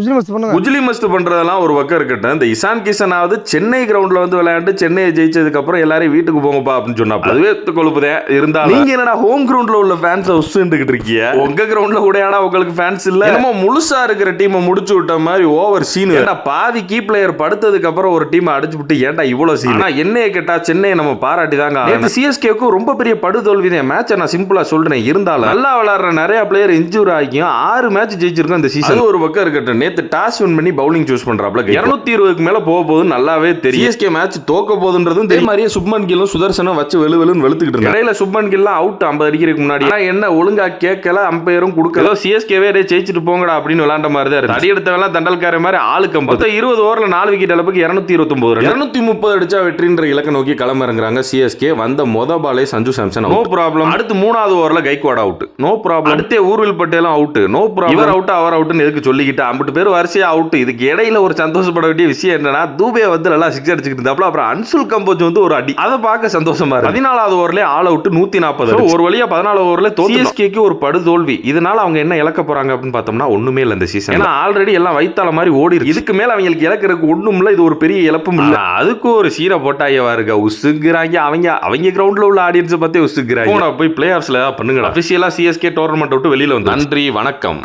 குஜிலி மஸ்து பண்றதெல்லாம் ஒரு பக்கம் இருக்கட்டும், இந்த இசான் கிஷனாவது சென்னை கிரவுண்ட்ல வந்து விளையாண்டு சென்னையை ஜெயிச்சதுக்கு அப்புறம் எல்லாரையும் வீட்டுக்கு போங்கப்பா அப்படின்னு சொன்னா அதுவே கொழுப்புதே. இருந்தாலும் நீங்க என்னடா ஹோம் கிரவுண்ட்ல உள்ள ஃபேன்ஸை உசுண்டுகிட்டு இருக்கீங்க, உங்க கிரவுண்ட்ல கூட உங்களுக்கு ஃபேன்ஸ் இல்ல, நம்ம முழுசா இருக்கிற டீமை முடிச்சு விட்ட மாதிரி ஓவர் சீன். ஏன்டா பாதி கீ பிளேயர் படுத்ததுக்கு அப்புறம் ஒரு டீமை அடிச்சு விட்டு ஏன்டா இவ்வளவு சீன்? என்னைய கேட்டா சென்னை நம்ம பாராட்டி தாங்க. சிஎஸ்கேக்கும் ரொம்ப பெரிய படுதோல்வி தான் மேட்ச். நான் சிம்பிளா சொல்றேன். இருந்தாலும் நல்லா விளையாடுற நிறைய பிளேயர் இன்ஜூர் ஆகியும் 6 மேட்ச் ஜெயிச்சிருக்கோம் இந்த சீசன். ஒரு பக்கம் இருக்கட்டும், நேத்து டாஸ் வின் பண்ணி பவுலிங் சூஸ் பண்றாப்ல 220க்கு மேல போக போகுது நல்லாவே தெரியும். சிஎஸ்கே மேட்ச் தோக்க போகுதுன்றதும் அதே மாதிரியே சுப்மன் கில்லும் சுதர்சனும் வச்சு வெளுவெளுன்னு வெளுத்துக்கிட்டு இருந்தாங்க. இடையில சுப்மன் கில்லாம் அவுட் 50 அடிக்கிறதுக்கு முன்னாடி என்ன ஒழுங்கா கேட்கல, அம்பையரும் கொடுக்கல, சிஎஸ்கேவே ஜெயிச்சிட்டு போங்கடா அப்படின்னு விளையாண்ட மாதிரி தான் இருக்கு. அடி எடுத்தவெல்லாம் தண்டல்கார மாதிரி ஆளுக்கு 20 ஓவர்ல 4 விக்கெட் அளவுக்கு 229 ரன் 230 அடிச்சா வெற்றின்ற இலக்க நோக்கி களமிறங்குறாங்க சிஎஸ்கே. வந்த மொத பாலே சஞ்சு சாம்சன் நோ ப்ராப்ளம். அடுத்து 3வது ஓவர்ல கைக்வாட் அவுட் நோ ப்ராப்ளம். அடுத்தே ஊர்வில் பட்டேலும் அவுட் நோ ப்ராப்ளம். இவர் அவுட் அவர் அவுட்னு எதுக்கு சொல்லிக்கிட்டு 50 பேர் வரிசையா அவுட். இதுக்கு இடையில ஒரு சந்தோஷப்பட வேண்டிய விஷயம் என்னன்னா, தூபே வந்து நல்லா 6 அடிச்சுக்கிட்டு இருந்தாப்ல. அப்புறம் அன்சுல் கம்போஜ் வந்து ஒரு அடி, அதை பார்க்க சந்தோஷமா இருக்கு. 14வது ஓவர்ல ஆல் அவுட் 140. ஒரு வழியா 14 ஓவர்ல சிஎஸ்கேக்கு ஒரு படுதோல்வி. இதனால அவங்க என்ன இழக்க போறாங்க அப்படின்னு பார்த்தோம்னா ஒண்ணுமே இல்ல இந்த சீசன். ஏன்னா ஆல்ரெடி எல்லாம் வைத்தால மாதிரி ஓடி இருக்கு. இதுக்கு மேல அவங்களுக்கு இழக்கிறதுக்கு ஒண்ணும் இல்ல. இது ஒரு பெரிய இழப்பும் இல்ல. அதுக்கு ஒரு சீரை போட்டாயவா இருக்க உசுக்குறாங்க. அவங்க கிரவுண்ட்ல உள்ள ஆடியன்ஸை பத்தி உசுக்குறாங்க. போய் பிளே ஆஃப்ஸ்ல பண்ணுங்க. அபிஷியலா சிஎஸ்கே டோர்னமெண்ட் விட்டு வெளியில வந்து. நன்றி, வணக்கம்.